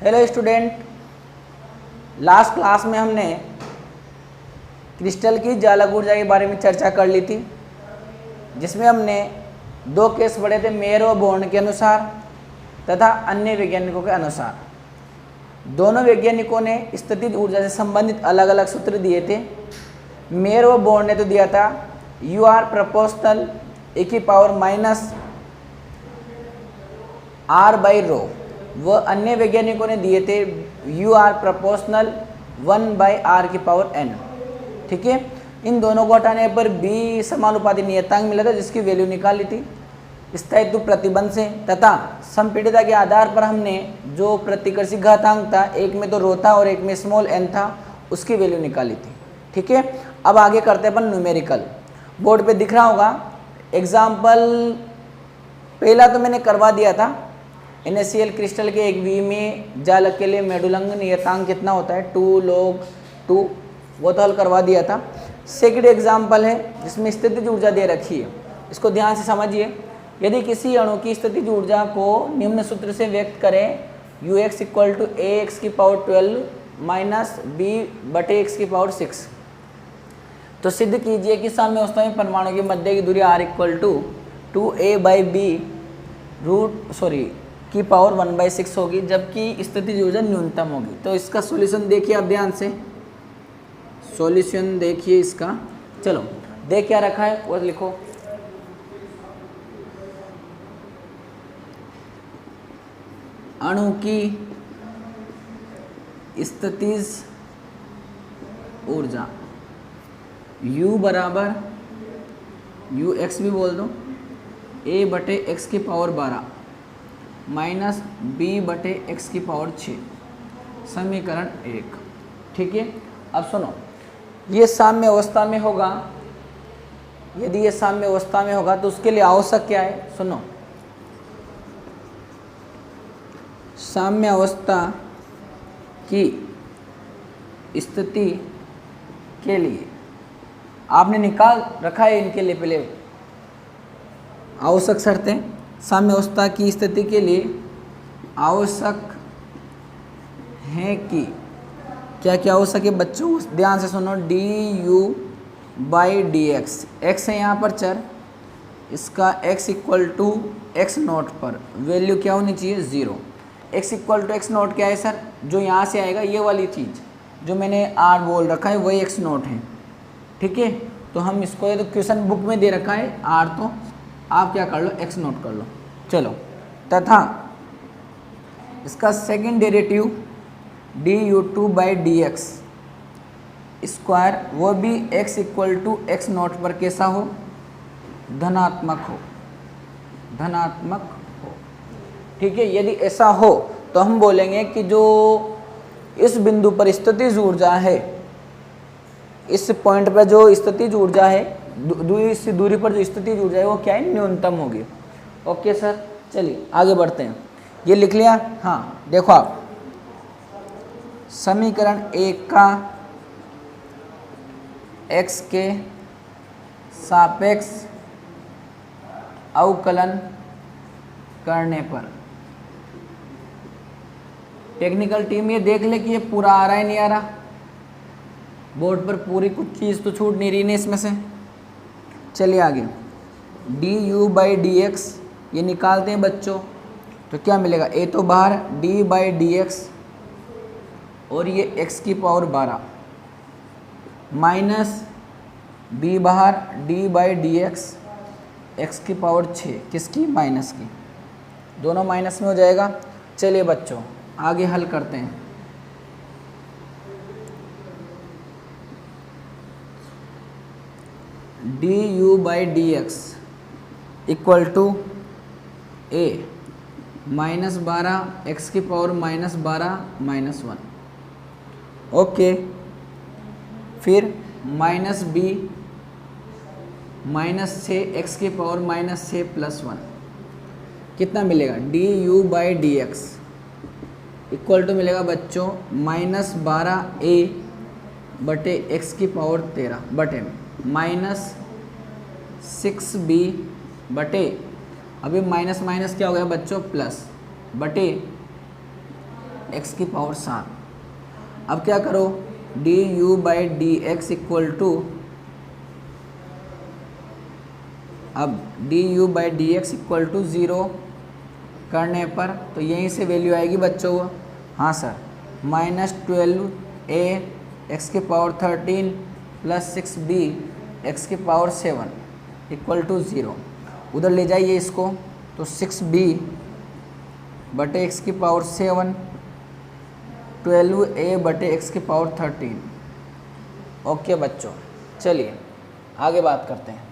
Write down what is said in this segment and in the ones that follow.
Hello student, last class में हमने crystal की चालक ऊर्जा के बारे में चर्चा कर ली थी, जिसमें हमने दो केस पढ़े थे, मेयर और बोर्न के अनुसार तथा अन्य वैज्ञानिकों के अनुसार। दोनों वैज्ञानिकों ने स्थितिज ऊर्जा से संबंधित अलग अलग सूत्र दिए थे। मेयर और बोर्न ने तो दिया था यू आर प्रोपोर्शनल e की power minus R by rho, वह अन्य वैज्ञानिकों ने दिए थे U R proportional 1 by R की पावर n। ठीक है, इन दोनों को हटाने पर b समानुपाती नियतांक मिला था, जिसकी वैल्यू निकाली थी स्थायित्व प्रतिबंध से, तथा संपीड़ितता के आधार पर हमने जो प्रतिकर्षी घातांक था, एक में तो रो था और एक में स्मॉल n था, उसकी वैल्यू निकाली थी। ठीक है, अब आगे करते हैं अपन न्यूमेरिकल। बोर्ड पे दिख रहा होगा एग्जाम्पल, पहला तो मैंने करवा दिया था। NaCl क्रिस्टल के एक V में जालक के लिए मेडुलंग नियतांक कितना होता है 2 log 2, वो तो हल करवा दिया था। सेकंड एग्जाम्पल है जिसमें स्थितिज ऊर्जा दे रखी है, इसको ध्यान से समझिए। यदि किसी अणु की स्थितिज ऊर्जा को निम्न सूत्र से व्यक्त करें Ux इक्वल टू ax की पावर 12 माइनस b बटे x की पावर 6, तो सिद्ध कीजिए कि साम्य अवस्था में परमाणु की मध्य की दूरी r equal to 2a by B की पावर 1/6 होगी, जबकि स्थितिज ऊर्जा न्यूनतम होगी। तो इसका सॉल्यूशन देखिए आप ध्यान से, सॉल्यूशन देखिए इसका। चलो देख क्या रखा है वो लिखो। अणु की स्थितिज ऊर्जा U बराबर Ux भी बोल दो a बटे x की पावर 12 माइनस b बटे x की पावर 6, समीकरण 1। ठीक है, अब सुनो, ये साम्य अवस्था में होगा। यदि ये साम्य अवस्था में होगा तो उसके लिए आवश्यक क्या है, सुनो। साम्य अवस्था की स्थिति के लिए आपने निकाल रखा है इनके लिए पहले आवश्यक शर्तें। साम्य अवस्था की स्थिति के लिए आवश्यक है कि क्या क्या आवश्यक है बच्चों, ध्यान से सुनो। du by D X, X है यहाँ पर चर, इसका x equal to X naught पर वैल्यू क्या होनी चाहिए 0। x equal to X naught क्या है सर, जो यहाँ से आएगा ये वाली चीज़ जो मैंने r बोल रखा है वही x नोट है। ठीक है, तो हम इसको, ये तो क्वेश्चन बुक में दे रखा है r, तो आप क्या कर लो x नोट कर लो। चलो, तथा इसका second derivative du2 by D X square, वो भी x equal to X naught पर कैसा हो, धनात्मक हो, धनात्मक हो। ठीक है, यदि ऐसा हो तो हम बोलेंगे कि जो इस बिंदु पर स्थितिज ऊर्जा है, इस पॉइंट पर जो स्थितिज ऊर्जा है, इस दूरी पर जो स्थितिज ऊर्जा है वो क्या है, न्यूनतम होगी। ओके सर, चलिए आगे बढ़ते हैं। ये लिख लिया, हाँ देखो आप, समीकरण 1 का x के सापेक्ष अवकलन करने पर, टेक्निकल टीम ये देख ले कि ये पूरा आ रहा है नहीं आ रहा, बोर्ड पर पूरी कुछ चीज़ तो छूट नहीं रही है इसमें से। चलिए आगे, du बाई डी एक्स ये निकालते हैं बच्चों, तो क्या मिलेगा, a तो बाहर d बाई डी एक्स और ये x की पावर 12 माइनस b बाहर d by D x x की पावर 6, किसकी, माइनस की, दोनों माइनस में हो जाएगा। चलिए बच्चों आगे हल करते हैं। du by D X equal to a minus 12 x की पावर माइनस 12 माइनस 1। ओके, फिर माइनस b माइनस 6 x की पावर माइनस 6 प्लस 1, कितना मिलेगा, du by D X equal to मिलेगा बच्चों माइनस 12a बटे x की पावर 13 बटे माइनस 6b बटे, अभी माइनस माइनस क्या हो गया बच्चों, प्लस, बटे एक्स की पावर 7। अब क्या करो, D U by D X equal to, अब D U by D X equal to 0 करने पर तो यहीं से वैल्यू आएगी बच्चों। हाँ सर, -12a एक्स की पावर 13 प्लस 6b एक्स की पावर 7 इक्वल टू 0। उधर ले जाइए इसको, तो 6b बटे एक्स की पावर 7, 12a बटे एक्स की पावर 13। ओके बच्चों, चलिए आगे बात करते हैं।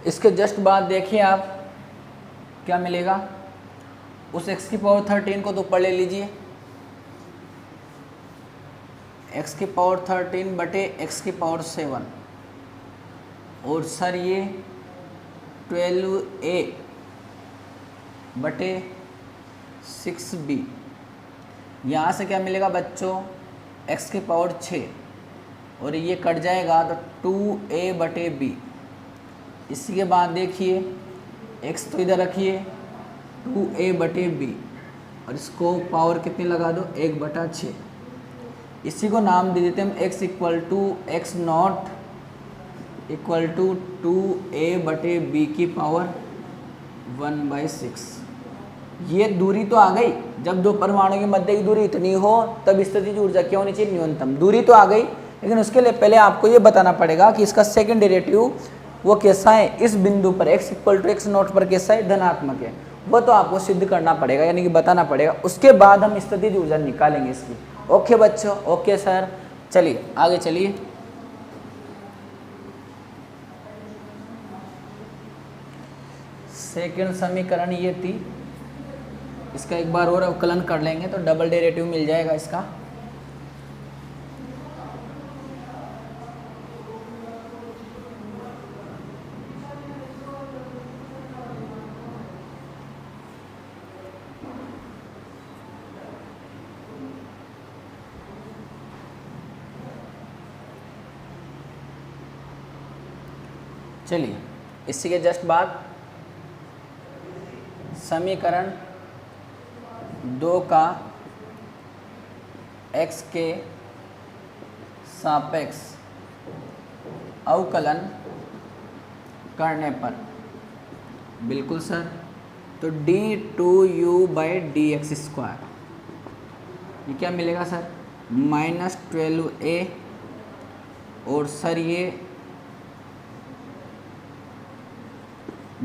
इसके जस्ट बाद देखिए आप क्या मिलेगा, उस x की पावर 13 को तो ऊपर ले लीजिए, x की पावर 13 बटे x की पावर 7, और सर ये 12a बटे 6b, यहाँ से क्या मिलेगा बच्चों, x की पावर 6, और ये कट जाएगा तो 2a बटे b। इसी के बाद देखिए x तो इधर रखिए 2a बटे b, और इसको पावर कितनी लगा दो, 1/6। इसी को नाम दे देते हम x equal to X naught equal to 2a बटे b की पावर 1/6। ये दूरी तो आ गई, जब दो परमाणु के मध्य की दूरी इतनी हो तब स्थितिज ऊर्जा क्या होनी चाहिए, न्यूनतम। दूरी तो आ गई, लेकिन उसके लिए पहले आपको ये बताना पड़ेगा कि इसका सेकंड डेरिवेटिव वो कैसा है, इस बिंदु पर x equal to X naught पर कैसा है, धनात्मक है। वो तो आपको सिद्ध करना पड़ेगा, यानी कि बताना पड़ेगा, उसके बाद हम स्थितिज ऊर्जा निकालेंगे इसकी। ओके बच्चों, ओके सर, चलिए आगे चलिए। सेकंड समीकरण ये थी, इसका एक बार और अवकलन कर लेंगे तो डबल डेरिवेटिव मिल जाएगा इसका। चलिए इसी के जस्ट बाद समीकरण 2 का x के सापेक्ष अवकलन करने पर, बिल्कुल सर, तो d2u by D X square, ये क्या मिलेगा सर, -12a, और सर ये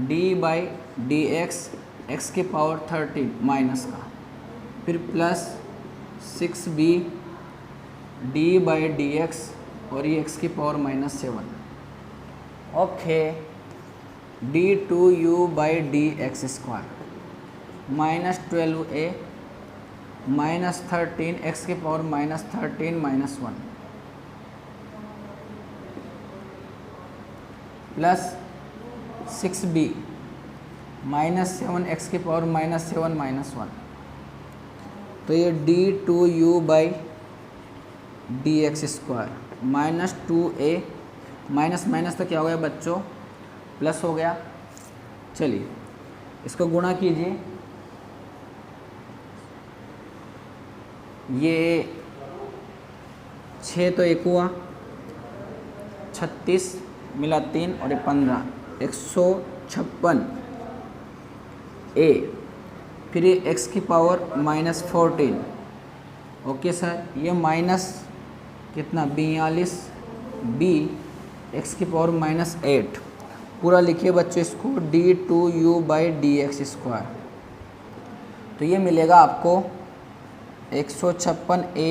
d बाई डी एक्स की पावर 13 माइनस का, फिर plus 6b d by D x, और ये x की power -7। Okay, d2u by D X square -12a -13 x की पावर -13 -1 प्लस 6b -7 x की पावर -7 -1, तो ये d2u by D X square -2a minus minus तो क्या हो गया बच्चों, प्लस हो गया। चलिए इसको गुणा कीजिए, ये 6 तो 1 हुआ, 36 मिला 3 और ये 15, 156 a, फिर ये x की पावर -14। ओके सर, ये माइनस कितना 42 b x की पावर -8, पूरा लिखिए बच्चों इसको, d2u by D X square, तो ये मिलेगा आपको 156 a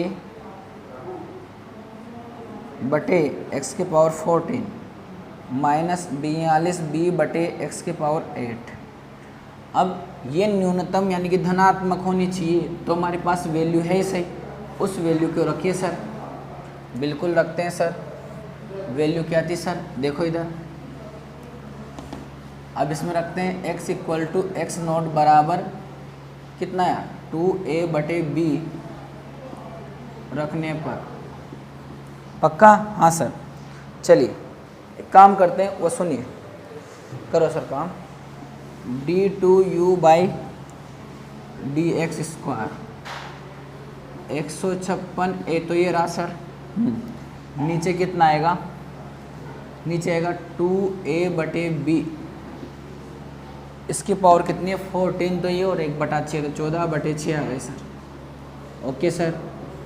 बटे x की पावर 14 -42 b बटे x की पावर 8। अब ये न्यूनतम यानी कि धनात्मक होनी चाहिए, तो हमारे पास वैल्यू है ही सही, उस वैल्यू को रखिए सर। बिल्कुल रखते हैं सर। वैल्यू क्या थी सर, देखो इधर, अब इसमें रखते हैं x equal to X naught बराबर कितना है 2a बटे b रखने पर, पक्का? हाँ सर। चलिए एक काम करते हैं, वो सुनिए, करो सर काम, d2u by D X square 156 ए तो ये रहा सर। नीचे कितना आएगा, नीचे आएगा 2a/b, इसकी पावर कितनी है 14 तो ये, और 1/6 तो 14/6 आ गए sir. Okay sir,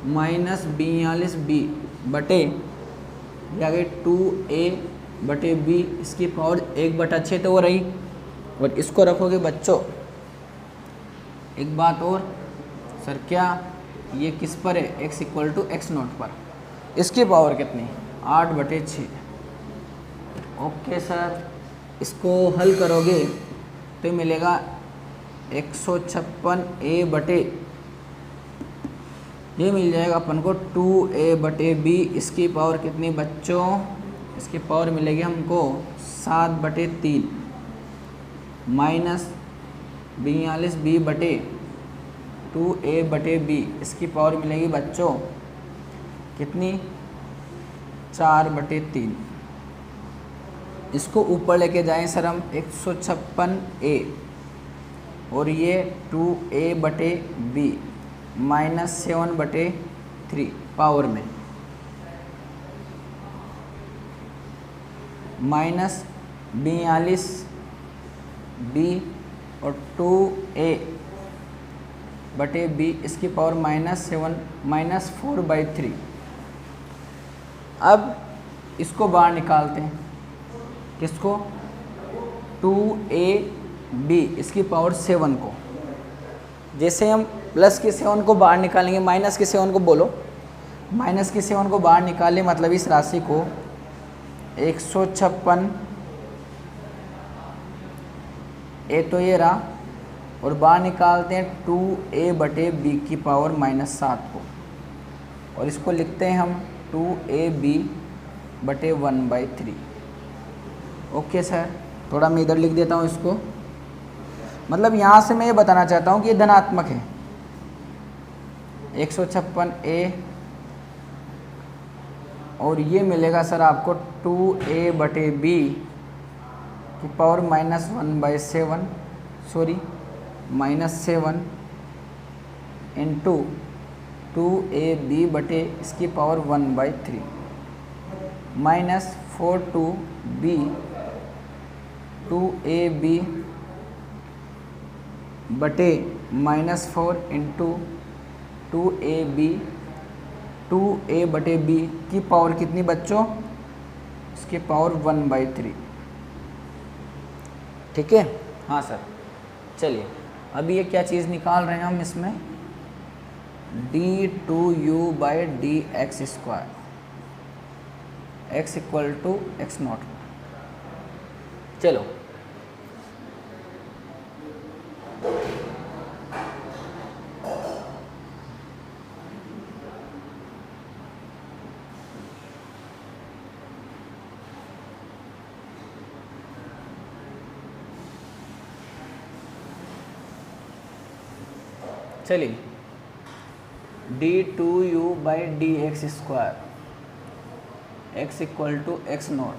minus 42b बटे ये आ गई 2a/b, इसकी पावर 1/6 तो वो रही। और इसको रखोगे बच्चों, एक बात और सर, क्या ये किस पर है, x = x0 पर, इसकी पावर कितनी 8/6। ओके सर, इसको हल करोगे तो मिलेगा 156a बटे, ये मिल जाएगा अपन को 2a/b, इसकी पावर कितनी बच्चों, इसकी पावर मिलेगी हमको 7/3 माइनस 42b बटे 2a/b, इसकी पावर मिलेगी बच्चों कितनी 4/3। इसको ऊपर लेके जाएं सर हम 156a और ये 2a/b माइनस 7/3 पावर में माइनस 42b और 2a/b, इसकी पावर -4/3। अब इसको बाहर निकालते हैं, किसको 2ab, इसकी पावर 7 को। जैसे हम प्लस के 7 को बाहर निकालेंगे, माइनस के 7 को बोलो, माइनस के 7 को बाहर निकालें, मतलब इस राशि को 156 ए तो ये रहा, और बाहर निकालते हैं 2a/b की पावर -7 को, और इसको लिखते हैं हम 2ab/1/3। ओके सर, थोड़ा मैं इधर लिख देता हूँ इसको, मतलब यहाँ से मैं ये बताना चाहता हूँ कि ये धनात्मक है 156a, और ये मिलेगा सर आपको 2a/b की पावर -1/7, सॉरी -7 इंटू 2ab बटे इसकी पावर 1/3 माइनस 4/2b 2ab बटे -4 इंटू 2a/b की पावर कितनी बच्चों, इसकी पावर 1/3। ठीक है, हाँ सर। चलिए अभी ये क्या चीज़ निकाल रहे हैं हम इसमें, d2u/dx², x = x0। चलो चलिए d2u/dx², x = x0,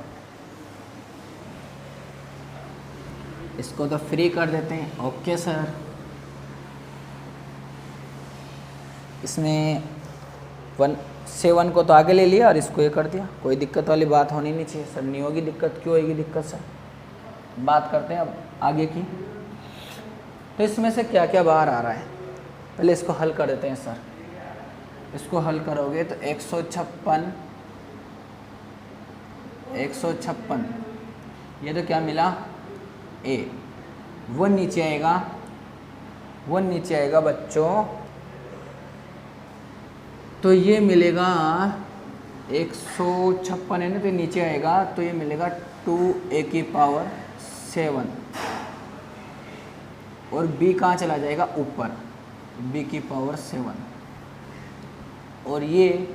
इसको तो फ्री कर देते हैं। ओके सर, इसमें 7 को तो आगे ले लिया और इसको ये कर दिया, कोई दिक्कत वाली बात होनी नहीं चाहिए सर। नहीं होगी दिक्कत, क्यों होगी दिक्कत सर, बात करते हैं अब आगे की। तो इसमें से क्या क्या बाहर आ रहा है, पहले इसको हल कर देते हैं सर। इसको हल करोगे तो 156 ये तो क्या मिला a, 1 नीचे आएगा, 1 नीचे आएगा बच्चों, तो ये मिलेगा 156 है ना, तो नीचे आएगा तो ये मिलेगा 2a⁻7, और b कहाँ चला जाएगा ऊपर, b⁻7, और ये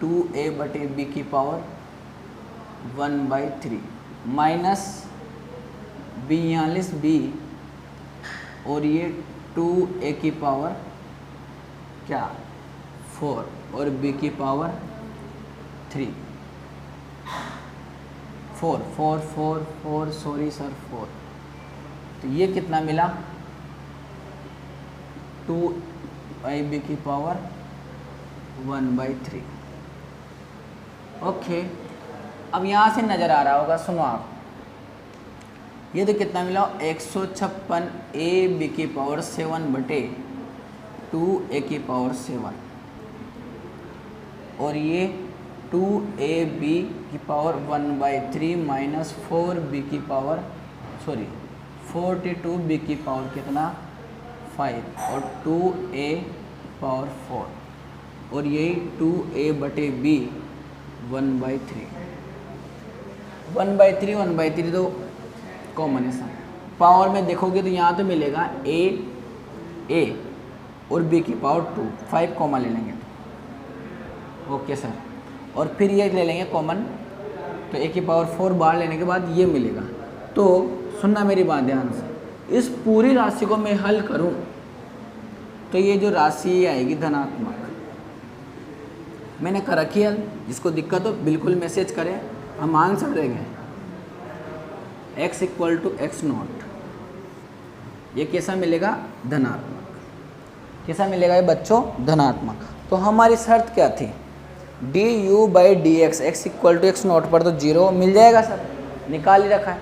2a/b की पावर 1/3 माइनस 42b, और ये 2a की पावर क्या 4 और b की पावर 3, 4 4 4 4 सॉरी सर 4, तो ये कितना मिला 2ab की पावर 1/3। ओके, अब यहाँ से नज़र आ रहा होगा, सुनो आप, ये तो कितना मिला 156 ab की पावर 7/2a की पावर 7, और ये 2ab की पावर 1/3 माइनस 4b की पावर 42b की पावर कितना 5, और 2a पावर 4, और यही 2a/b 1/3 1/3 तो कॉमन है सर। पावर में देखोगे तो यहाँ तो मिलेगा a और b की पावर 2, 5 कॉमन ले लेंगे तो ओके सर, और फिर ये ले लेंगे कॉमन, तो a की पावर 4 बाहर लेने के बाद ये मिलेगा। तो सुनना मेरी बात ध्यान से, इस पूरी राशि को मैं हल करूं तो ये जो राशि आएगी धनात्मक, मैंने कर रखी है, जिसको दिक्कत हो बिल्कुल मैसेज करें, हम आंसर देंगे। x = x0, ये कैसा मिलेगा धनात्मक, कैसा मिलेगा ये बच्चों धनात्मक। तो हमारी शर्त क्या थी, du/dx x = x0 पर तो 0 मिल जाएगा सर, निकाल ही रखा है,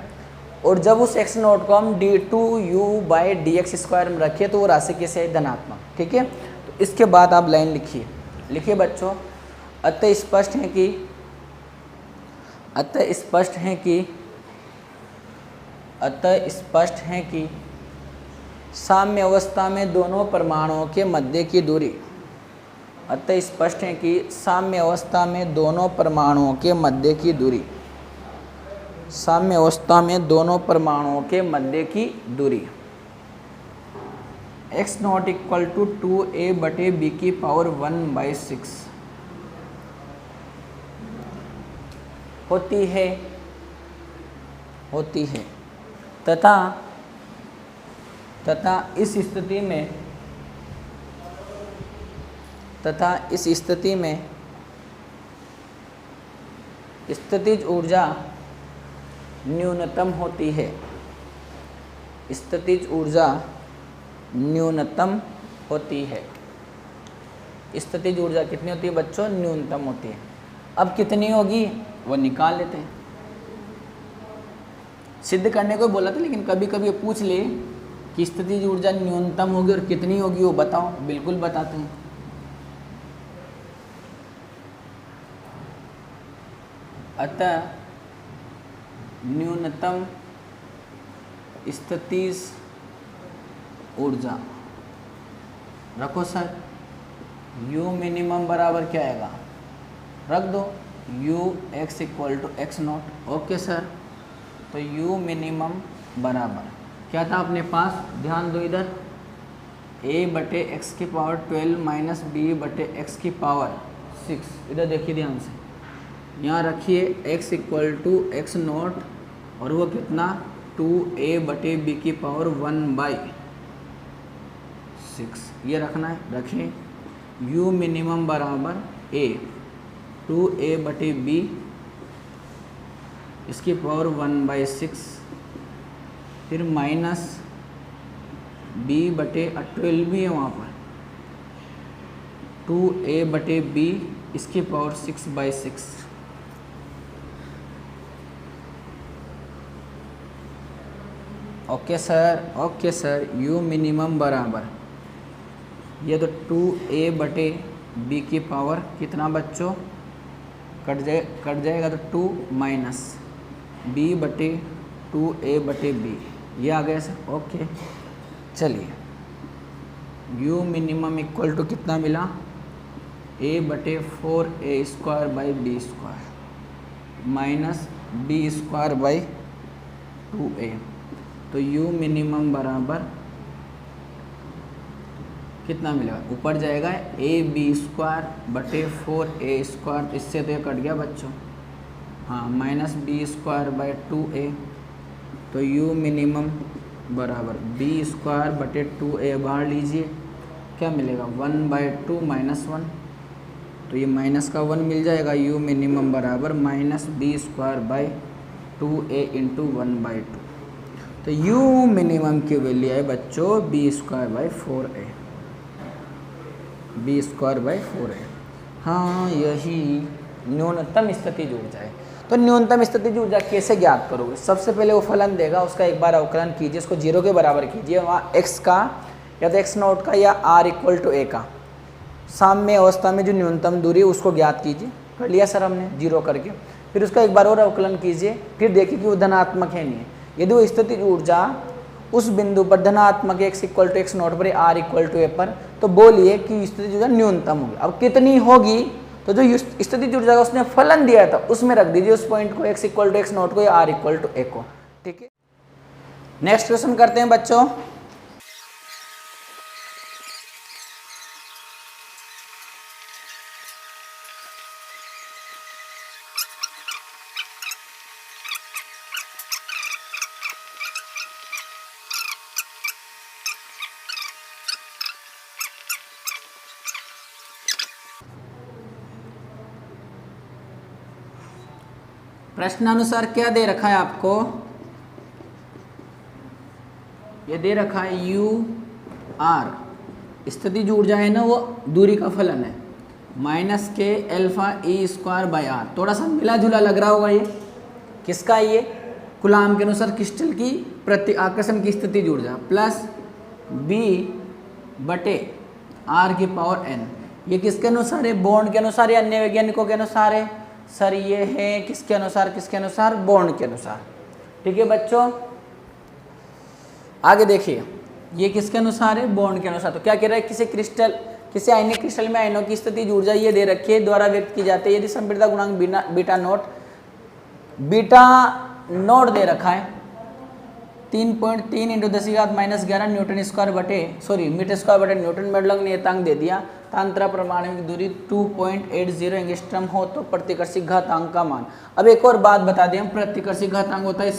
और जब उस x0 को हम d2u/dx² में रखिए तो वो राशि कैसे है धनात्मक। ठीक है, तो इसके बाद आप लाइन लिखिए बच्चों, अतः स्पष्ट है कि साम्य अवस्था में दोनों परमाणुओं के मध्य की दूरी, अतः स्पष्ट है कि साम्य अवस्था में दोनों परमाणुओं के मध्य की दूरी, साम्य अवस्था में दोनों परमाणुओं के मध्य की दूरी x0 = 2a/b की पावर 1/6 होती है, तथा इस स्थिति में स्थितिज ऊर्जा न्यूनतम होती है, स्थितिज ऊर्जा न्यूनतम होती है। स्थितिज ऊर्जा कितनी होती है बच्चों, न्यूनतम होती है। अब कितनी होगी वो निकाल लेते हैं, सिद्ध करने को बोला था, लेकिन कभी कभी पूछ ले कि स्थितिज ऊर्जा न्यूनतम होगी और कितनी होगी वो बताओ, बिल्कुल बताते हैं। अतः न्यूनतम स्थितिज ऊर्जा रखो सर, u मिनिमम बराबर क्या आएगा, रख दो u x = x0। Okay sir, तो u मिनिमम बराबर क्या था अपने पास, ध्यान दो इधर, a/x की पावर 12 माइनस b/x की पावर 6। इधर देखिए ध्यान से, यहाँ रखिए x = x0 और वो कितना 2a/b की पावर 1/6, ये रखना है। रखें u मिनिमम बराबर a 2a/b इसकी पावर 1/6, फिर माइनस b/12 भी है वहाँ पर 2a/b इसकी power 6/6। Okay sir, u minimum बराबर ये तो 2a/b की पावर कितना बच्चों, कट जाएगा तो 2 माइनस b/2a/b, ये आ गया सर। ओके, चलिए u मिनिमम इक्वल टू कितना मिला, a/4a² माइनस b²/2a, तो u मिनिमम बराबर कितना मिलेगा, ऊपर जाएगा ab²/4a², इससे तो ये कट गया बच्चों, हाँ, माइनस b²/2a, तो u मिनिमम बराबर b²/2a बाहर लीजिए, क्या मिलेगा 1/2 माइनस 1, तो ये माइनस का 1 मिल जाएगा, u मिनिमम बराबर माइनस b²/2a 2a इंटू 1/2। तो u मिनिमम की वैल्यू है बच्चों b²/4a, b²/4a। हाँ, यही न्यूनतम स्थितिज ऊर्जा है। तो न्यूनतम स्थितिज ऊर्जा कैसे ज्ञात करोगे? सबसे पहले वो फलन देगा, उसका एक बार अवकलन कीजिए, उसको 0 के बराबर कीजिए, वहाँ x का या तो x0 का या r = a का साम्य अवस्था में जो न्यूनतम दूरी है उसको ज्ञात कीजिए। कर लिया सर हमने 0 करके। फिर उसका एक बार और अवकलन कीजिए, फिर देखिए कि वो धनात्मक है नहीं है। यदि वो स्थितिज ऊर्जा उस बिंदु पर धनात्मक x = x0 पर, r = a पर, तो बोलिए कि स्थितिज ऊर्जा न्यूनतम होगी। अब कितनी होगी? तो जो स्थितिज ऊर्जा का उसने फलन दिया था उसमें रख दीजिए उस पॉइंट को, x = x0 को या r = a को। ठीक है, नेक्स्ट क्वेश्चन करते हैं बच्चों। प्रश्नानुसार क्या दे रखा है आपको? ये दे रखा है u r, स्थितिज ऊर्जा है ना, वो दूरी का फलन है, -k∆e²/r। थोड़ा सा मिला जुला लग रहा होगा। ये किसका? ये कूलाम के अनुसार क्रिस्टल की प्रति आकर्षण की स्थितिज ऊर्जा प्लस b/r⁴n। ये किसके अनुसार है? बॉन्ड के अनुसार या अन्य वैज्ञानिकों के अनुसार है? सर ये है किसके अनुसार? किसके अनुसार? बॉन्ड के अनुसार। ठीक है बच्चों, आगे देखिए, ये किसके अनुसार है? बॉन्ड के अनुसार। तो क्या कह रहा है? किसी आयनिक क्रिस्टल में आयनों की स्थितिज ऊर्जा ये दे रखी है, द्वारा व्यक्त की जाती है यदि संपीड़ितता गुणांक बीटा नोट दे रखा है 3.3 × 10⁻⁻11 मीटर²/न्यूटन। मेडलॉन्ग नियतांक दे दिया। तांत्रा परमाणु दूरी 2.80 एंगस्ट्रॉम हो तो प्रतिकर्षी घातांक का मान। अब एक और बात बता दें, हम प्रतिकर्षी घातांक होता है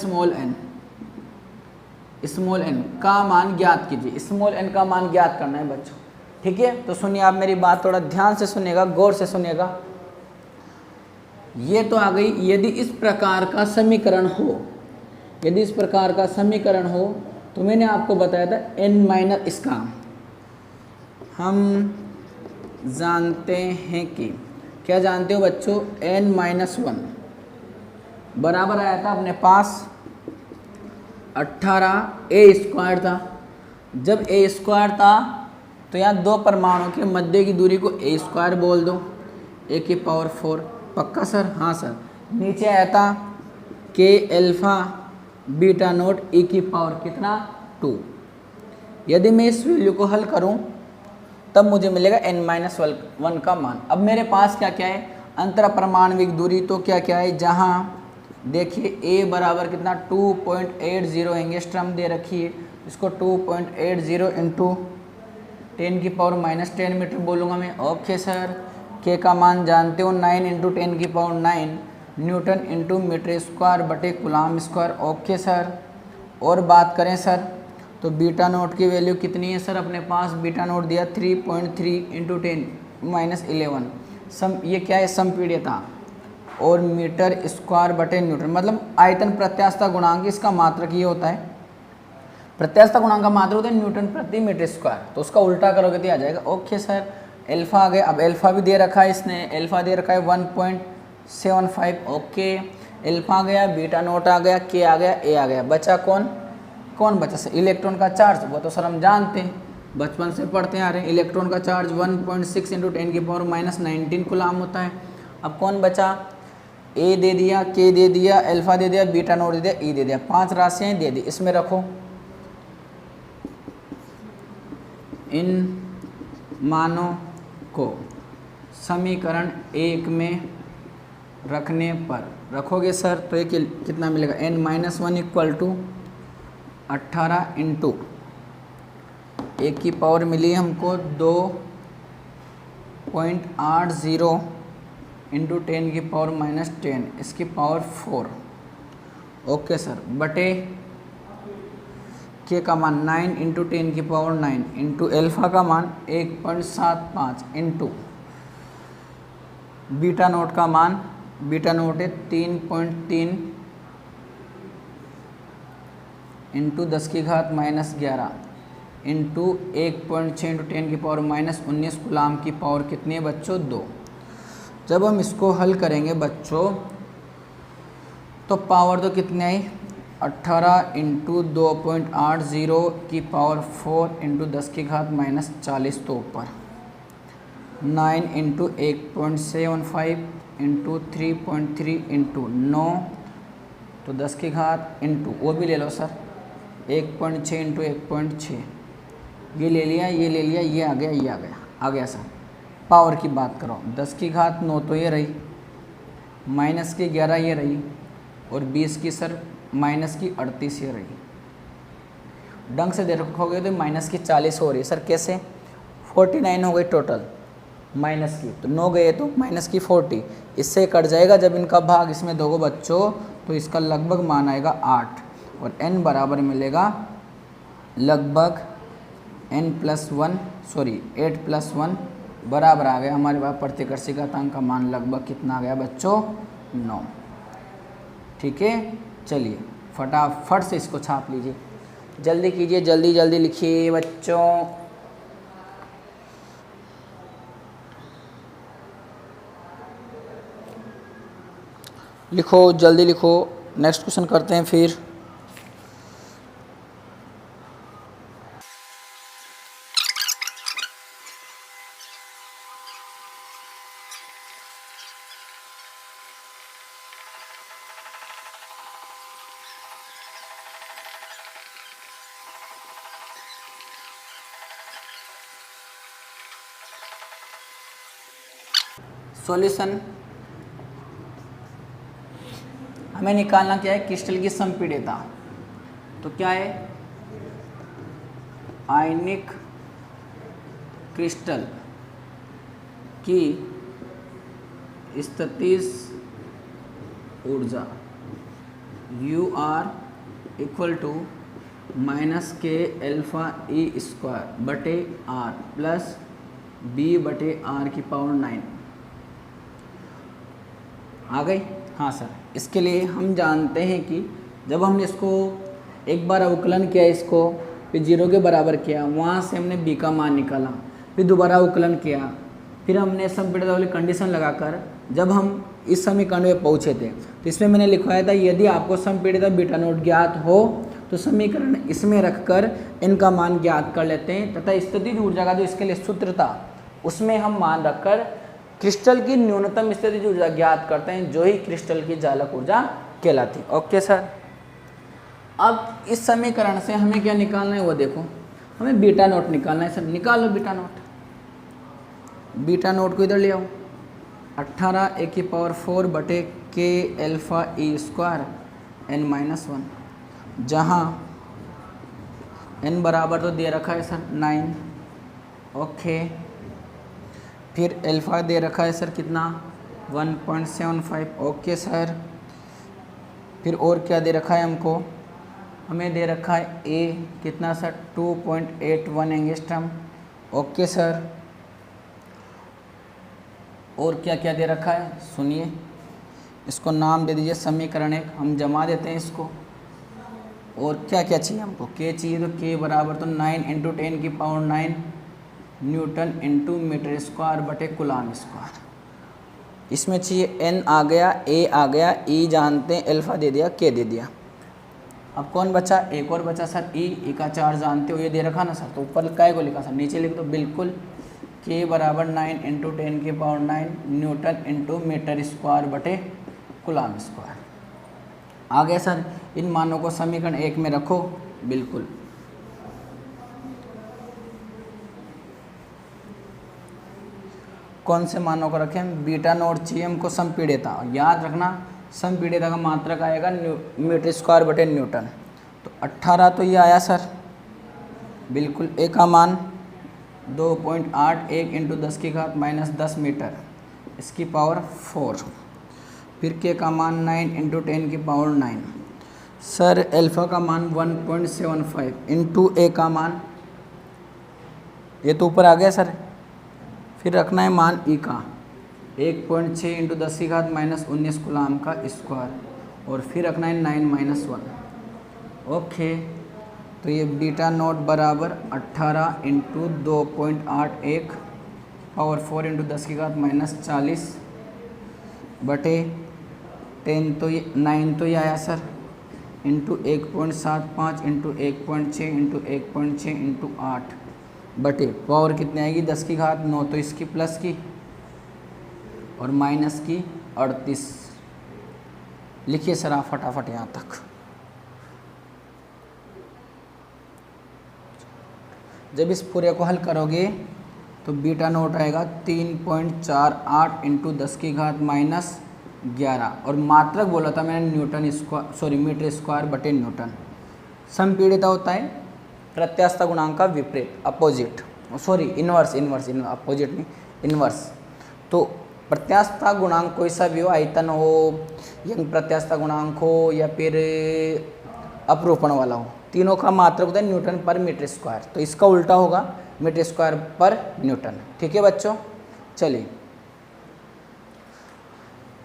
स्मॉल n का मान ज्ञात कीजिए। स्मॉल n का मान ज्ञात करना है बच्चों। ठीक है, तो सुनिए आप मेरी बात, थोड़ा ध्यान से सुनिएगा, गौर से सुनिएगा। ये तो आ गई, यदि इस प्रकार का समीकरण हो, यदि इस प्रकार का समीकरण हो तो मैंने आपको बताया था n- इसका हम जानते हैं कि, क्या जानते हो बच्चों? n-1 बराबर आया था अपने पास 18a² था। जब a² था तो यहाँ दो परमाणु के मध्य की दूरी को a² बोल दो, a⁴। पक्का सर? हाँ सर। नीचे आया था k∆β0 कितना? 2। यदि मैं इस वैल्यू को हल करूं तब मुझे मिलेगा n-1 का मान। अब मेरे पास क्या क्या है? अंतर परमाणविक दूरी तो क्या क्या है? जहां देखिए a बराबर कितना? 2.80 एंगस्ट्रॉम दे रखी है, इसको 2.80 × 10⁻⁻10 मीटर बोलूँगा मैं। Okay sir. k का मान जानते हो 9 × 10⁹ न्यूटन × मीटर²/कूलाम²। Okay sir. और बात करें सर तो β0 की वैल्यू कितनी है सर? अपने पास β0 दिया 3.3 × 10⁻11। ये क्या है? संपीड्यता। और मीटर²/न्यूटन मतलब आयतन प्रत्यास्थता गुणांक, इसका मात्रक ये होता है। प्रत्यास्थता गुणांक का मात्रक होता है Nm/m²। तो उसका उल्टा करोगे तो आ जाएगा। Okay sir. एल्फा आ गया। अब एल्फा भी दे रखा है इसने, एल्फा दे रखा है 1.75। ओके, एल्फा आ गया, β0 आ गया, k आ गया, a आ गया। बचा कौन? कौन बचा सर? इलेक्ट्रॉन का चार्ज। वो तो सर हम जानते हैं, बचपन से पढ़ते आ रहे हैं। इलेक्ट्रॉन का चार्ज 1.6 × 10⁻⁻19 कूलाम होता है। अब कौन बचा? a दे दिया, k दे दिया, एल्फा दे दिया, β0 दे दिया, e दे दिया। 5 राशियाँ दे दी, इसमें रखो। इन मानों को समीकरण 1 में रखने पर रखोगे सर तो ये कितना मिलेगा? n-1 = 18 × एक की पावर मिली हमको 2.80 × 10⁻⁻10, इसकी पावर 4। Okay sir. बटे के का मान 9 × 10⁹ इंटू एल्फा का मान 1.75 इंटू β0 का मान, β0 है 3.3 इंटू 10 की घात माइनस 11 इंटू 1.6 इंटू 10 की पावर माइनस 19 कूलाम की पावर कितनी है बच्चों 2। जब हम इसको हल करेंगे बच्चों तो पावर तो कितनी आई 18 इंटू 2.80 की पावर 4 इंटू 10 की घात माइनस 40 तो ऊपर 9 इंटू 1.75 इंटू 3.3 इंटू 9 तो 10 की घात इंटू वो भी ले लो सर 1.6 इंटू 1.6 ये ले लिया ये ले लिया ये आ गया ये आ गया सर। पावर की बात करो 10 की घात 9 तो ये रही माइनस की 11 ये रही और 20 की सर माइनस की 38 ये रही। ढंग से दे रखोगे तो माइनस की 40 हो रही है सर कैसे 49 हो गई टोटल माइनस की तो 9 गए तो माइनस की 40 इससे कट जाएगा। जब इनका भाग इसमें दोगे बच्चों तो इसका लगभग मान आएगा 8 और n बराबर मिलेगा लगभग n+1 8+1 बराबर आ गया हमारे पास प्रतिकर्षी घातांक का मान लगभग कितना आ गया बच्चों 9। ठीक है चलिए फटाफट से इसको छाप लीजिए जल्दी कीजिए जल्दी जल्दी लिखिए बच्चों। लिखो जल्दी लिखो नेक्स्ट क्वेश्चन करते हैं फिर। सॉल्यूशन हमें निकालना क्या है क्रिस्टल की संपीड्यता तो क्या है आयनिक क्रिस्टल की स्थितिज ऊर्जा UR -K अल्फा E² बटे R प्लस B/R की पावर 9 आ गई। हाँ सर इसके लिए हम जानते हैं कि जब हमने इसको एक बार अवकलन किया इसको फिर 0 के बराबर किया वहाँ से हमने b का मान निकाला फिर दोबारा अवकलन किया फिर हमने संपीड़ित वाली कंडीशन लगाकर जब हम इस समीकरण में पहुँचे थे तो इसमें मैंने लिखवाया था यदि आपको संपीड़ित बीटा नोट ज्ञात हो तो समीकरण इसमें रखकर इनका मान ज्ञात कर लेते हैं तथा स्थितिज ऊर्जा का जो इसके लिए सूत्र था उसमें हम मान रखकर क्रिस्टल की न्यूनतम स्थितिज ऊर्जा ज्ञात करते हैं जो ही क्रिस्टल की जालक ऊर्जा कहलाती है। ओके सर अब इस समीकरण से हमें क्या निकालना है वो देखो हमें बीटा नोट निकालना है सर निकालो बीटा नोट को इधर ले आओ 18 a की पावर 4 बटे K अल्फा E² n-1 जहाँ n बराबर तो दे रखा है सर 9 ओके फिर अल्फा दे रखा है सर कितना 1.75 ओके सर फिर और क्या दे रखा है हमको हमें दे रखा है ए कितना सर 2.81 एंगस्ट्रम ओके सर और क्या क्या दे रखा है सुनिए इसको नाम दे दीजिए समीकरण 1 हम जमा देते हैं इसको और क्या क्या चाहिए हमको के चाहिए तो के बराबर तो 9 इंटू 10 की power 9 newton into metre square बटे कूलाम स्क्वायर इसमें चाहिए n आ गया a आ गया e जानते हैं अल्फा दे दिया k दे दिया। अब कौन बचा एक और बचा सर e का 4 जानते हो ये दे रखा ना सर तो ऊपर काय को लिखा सर नीचे लिख दो बिल्कुल k बराबर 9 इंटू 10 की power 9 newton into metre square बटे कूलाम स्क्वायर आ गया सर। इन मानों को समीकरण 1 में रखो बिल्कुल कौन से मानों को रखें बीटा नोट चाहिए हमको संपीड़ितता याद रखना संपीड़ितता का मात्रक आएगा मीटर स्क्वायर बटे न्यूटन तो 18 तो ये आया सर बिल्कुल ए का मान 2.81 इंटू 10 की घात -10 मीटर इसकी पावर 4 फिर के का मान 9 इंटू 10 की पावर 9 सर अल्फा का मान 1.75 इंटू ए का मान ये तो ऊपर आ गया सर फिर रखना है मान ई का 1.6 इंटू 10 की घात -19 कूलाम का स्क्वायर और फिर रखना है 9 - 1 ओके तो ये बीटा नॉट बराबर 18 इंटू 2.81 पावर 4 इंटू 10 की घात -40 बटे 10 तो ये 9 तो ये आया sir into 1.75 into 1.6 into 1.6 into 8 बटे पावर कितनी आएगी 10 की घात 9 तो इसकी प्लस की और माइनस की 38। लिखिए सर आप फटाफट यहाँ तक। जब इस पूरे को हल करोगे तो बीटा नोट आएगा 3.48 इंटू 10 की घात -11 और मात्रक बोला था मैंने newton square sorry metre square बटे न्यूटन। संपीड़िता होता है प्रत्यास्थ गुणांक का विपरीत अपोजिट सॉरी इन्वर्स अपोजिट नहीं इन्वर्स। तो प्रत्यास्थ गुणांक कोई सा भी हो, आयतन हो, यंग प्रत्यास्थ गुणांक हो या फिर अपरूपण वाला हो, तीनों का मात्रक होता है न्यूटन पर मीटर स्क्वायर। तो इसका उल्टा होगा मीटर स्क्वायर पर न्यूटन। ठीक है बच्चों, चलिए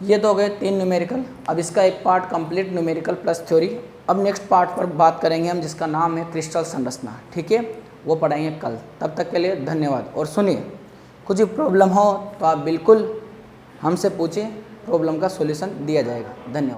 ये तो हो गए 3 न्यूमेरिकल। अब इसका एक part complete numerical plus theory. अब नेक्स्ट पार्ट पर बात करेंगे हम जिसका नाम है क्रिस्टल संरचना। ठीक है, वो पढ़ाएंगे कल। तब तक के लिए धन्यवाद। और सुनिए, कुछ प्रॉब्लम हो तो आप बिल्कुल हमसे पूछें, प्रॉब्लम का सॉल्यूशन दिया जाएगा। धन्यवाद।